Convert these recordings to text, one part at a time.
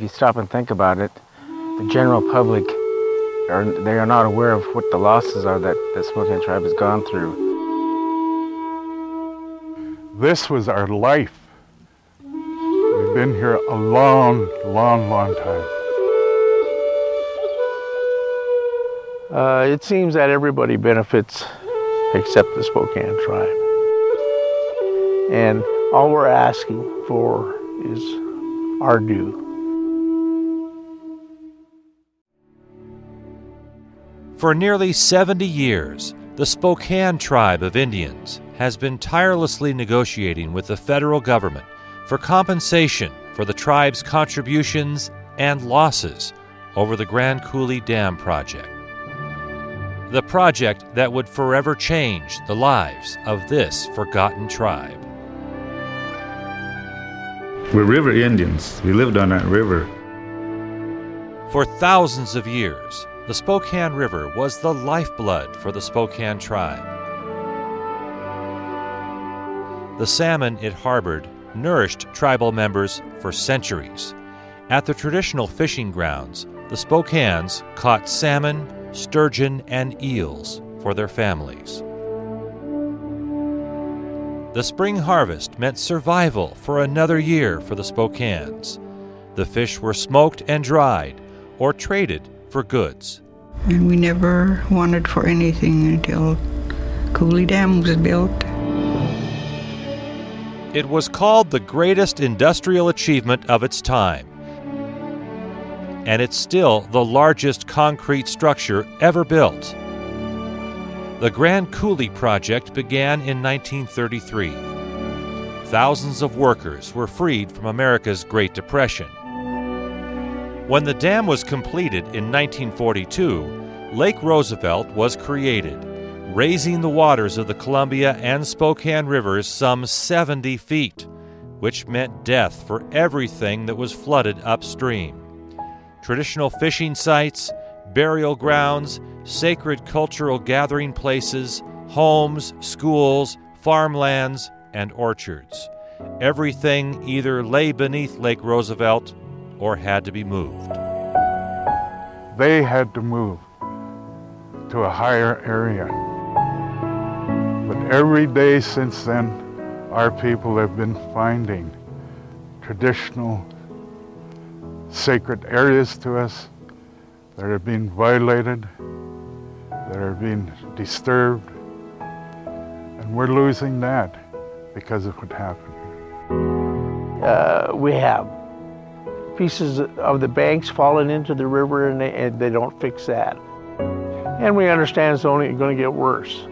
you stop and think about it, the general public, they are not aware of what the losses are that the Spokane Tribe has gone through. This was our life. We've been here a long, long, long time. It seems that everybody benefits except the Spokane Tribe. And all we're asking for is our due. For nearly 70 years, the Spokane Tribe of Indians has been tirelessly negotiating with the federal government for compensation for the tribe's contributions and losses over the Grand Coulee Dam project. The project that would forever change the lives of this forgotten tribe. We're river Indians. We lived on that river. For thousands of years, the Spokane River was the lifeblood for the Spokane Tribe. The salmon it harbored nourished tribal members for centuries. At the traditional fishing grounds, the Spokanes caught salmon, sturgeon, and eels for their families. The spring harvest meant survival for another year for the Spokanes. The fish were smoked and dried or traded for goods. And we never wanted for anything until Coulee Dam was built. It was called the greatest industrial achievement of its time. And it's still the largest concrete structure ever built. The Grand Coulee project began in 1933. Thousands of workers were freed from America's Great Depression. When the dam was completed in 1942, Lake Roosevelt was created, raising the waters of the Columbia and Spokane rivers some 70 feet, which meant death for everything that was flooded upstream. Traditional fishing sites, burial grounds, sacred cultural gathering places, homes, schools, farmlands, and orchards. Everything either lay beneath Lake Roosevelt or had to be moved. They had to move to a higher area. But every day since then, our people have been finding traditional sacred areas to us that are being violated, that are being disturbed, and we're losing that because of what happened. We have pieces of the banks falling into the river, and they don't fix that. And we understand it's only going to get worse.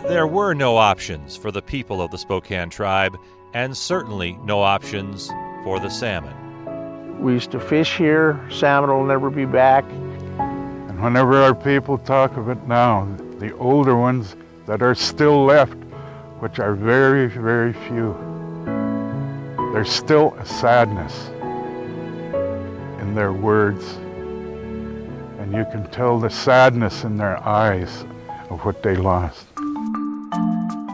There were no options for the people of the Spokane Tribe, and certainly no options for the salmon. We used to fish here. Salmon will never be back. And whenever our people talk of it now, the older ones that are still left, which are very, very few, there's still a sadness in their words. And you can tell the sadness in their eyes of what they lost.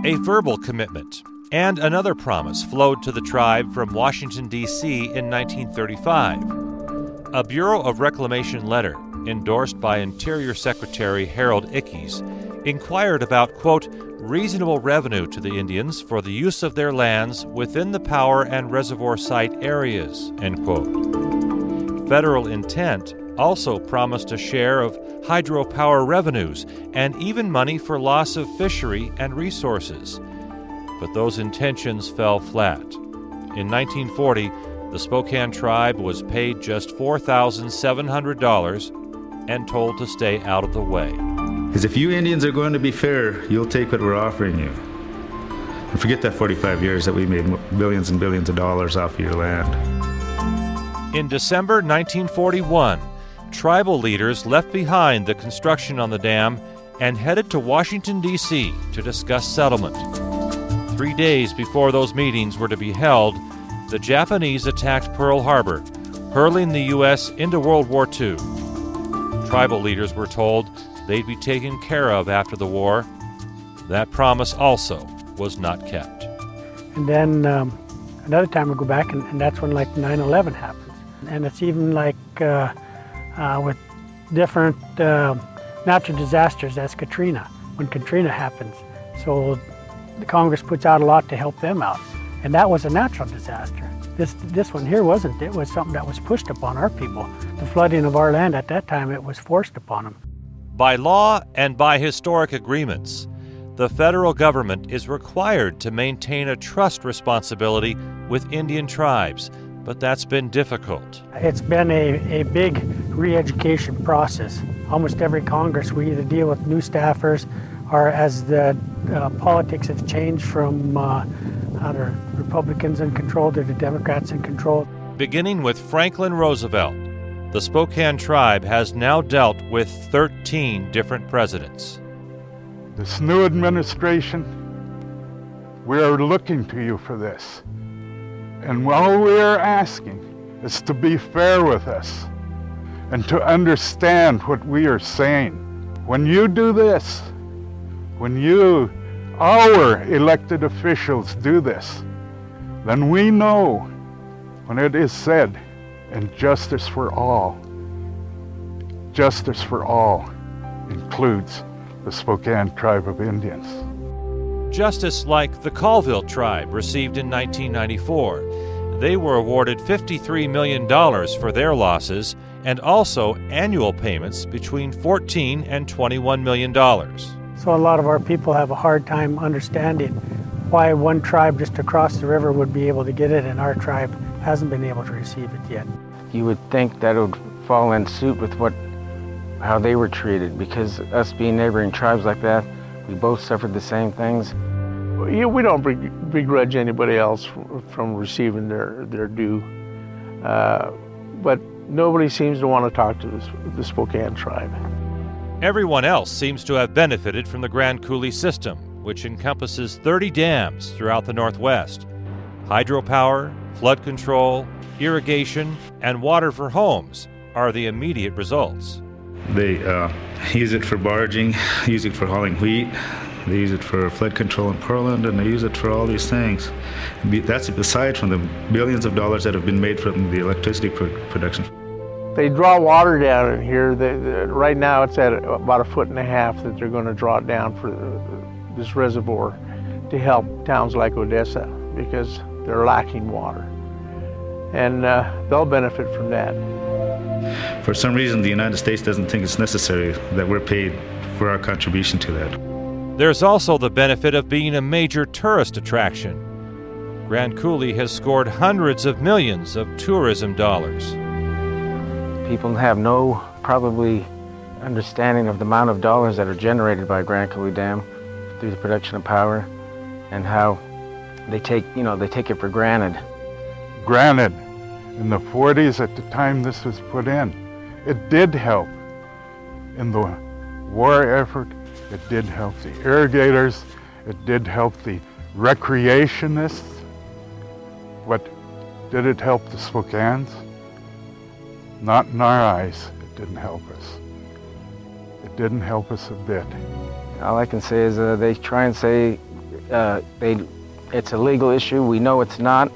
A verbal commitment and another promise flowed to the tribe from Washington, D.C. in 1935. A Bureau of Reclamation letter, endorsed by Interior Secretary Harold Ickes, inquired about, quote, reasonable revenue to the Indians for the use of their lands within the power and reservoir site areas, end quote. Federal intent also promised a share of hydropower revenues and even money for loss of fishery and resources. But those intentions fell flat. In 1940, the Spokane Tribe was paid just $4,700 and told to stay out of the way. Because if you Indians are going to be fair, you'll take what we're offering you. And forget that 45 years that we made billions and billions of dollars off of your land. In December 1941, tribal leaders left behind the construction on the dam and headed to Washington, D.C. to discuss settlement. 3 days before those meetings were to be held, the Japanese attacked Pearl Harbor, hurling the U.S. into World War II. Tribal leaders were told they'd be taken care of after the war. That promise also was not kept. And then another time we go back, and that's when like 9/11 happens. And it's even like with different natural disasters as Katrina, when Katrina happens. So the Congress puts out a lot to help them out. And that was a natural disaster. This one here wasn't. It was something that was pushed upon our people. The flooding of our land at that time, it was forced upon them. By law and by historic agreements, the federal government is required to maintain a trust responsibility with Indian tribes, but that's been difficult. It's been a big re-education process. Almost every Congress, we either deal with new staffers, or as the politics has changed from either Republicans in control to the Democrats in control. Beginning with Franklin Roosevelt, the Spokane Tribe has now dealt with 13 different presidents. This new administration, we are looking to you for this. And all we are asking is to be fair with us and to understand what we are saying. When you do this, when you, our elected officials, do this, then we know when it is said, and justice for all includes the Spokane Tribe of Indians. Justice like the Colville Tribe received in 1994. They were awarded $53 million for their losses and also annual payments between $14 and $21 million. So a lot of our people have a hard time understanding why one tribe just across the river would be able to get it and our tribe hasn't been able to receive it yet. You would think that it would fall in suit with how they were treated, because us being neighboring tribes like that, we both suffered the same things. We don't begrudge anybody else from receiving their due, but nobody seems to want to talk to the Spokane Tribe. Everyone else seems to have benefited from the Grand Coulee system, which encompasses 30 dams throughout the Northwest. Hydropower, flood control, irrigation, and water for homes are the immediate results. They use it for barging, use it for hauling wheat, they use it for flood control in Portland, and they use it for all these things. That's aside from the billions of dollars that have been made from the electricity production. They draw water down in here. Right now it's at about 1.5 feet that they're going to draw it down for this reservoir to help towns like Odessa because they're lacking water. And they'll benefit from that. For some reason, the United States doesn't think it's necessary that we're paid for our contribution to that. There's also the benefit of being a major tourist attraction. Grand Coulee has scored hundreds of millions of tourism dollars. People have no probably understanding of the amount of dollars that are generated by Grand Coulee Dam through the production of power, and how they take it for granted. Granted, in the 40s, at the time this was put in, it did help. In the war effort, it did help the irrigators, it did help the recreationists. But did it help the Spokanes? Not in our eyes, it didn't help us. It didn't help us a bit. All I can say is they try and say it's a legal issue. We know it's not.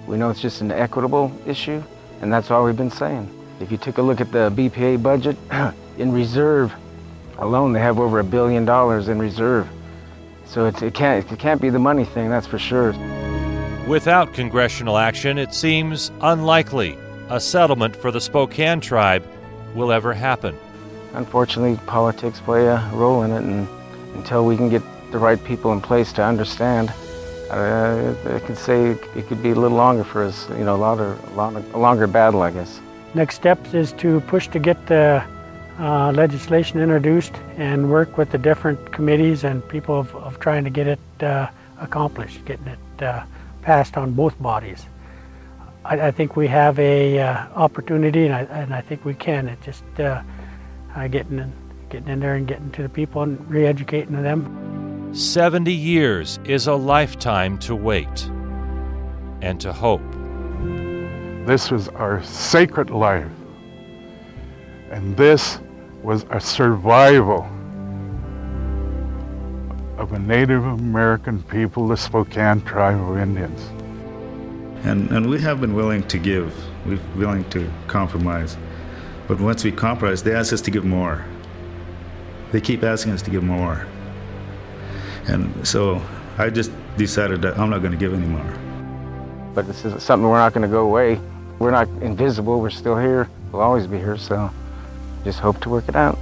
We know it's just an equitable issue, and that's all we've been saying. If you took a look at the BPA budget, in reserve alone, they have over $1 billion in reserve. So it can't be the money thing, that's for sure. Without congressional action, it seems unlikely a settlement for the Spokane Tribe will ever happen. Unfortunately, politics play a role in it, and until we can get the right people in place to understand, I could say it could be a little longer for us, a longer battle, I guess. Next step is to push to get the legislation introduced and work with the different committees and people of trying to get it accomplished, getting it passed on both bodies. I think we have a opportunity, and I think we can. It's just getting in there and getting to the people and re-educating them. 70 years is a lifetime to wait and to hope. This was our sacred life, and this was a survival of a Native American people, the Spokane Tribe of Indians. And we have been willing to give, we're willing to compromise. But once we compromise, they ask us to give more. They keep asking us to give more. And so I just decided that I'm not going to give any more. But this is something we're not going to go away. We're not invisible, we're still here. We'll always be here, so just hope to work it out.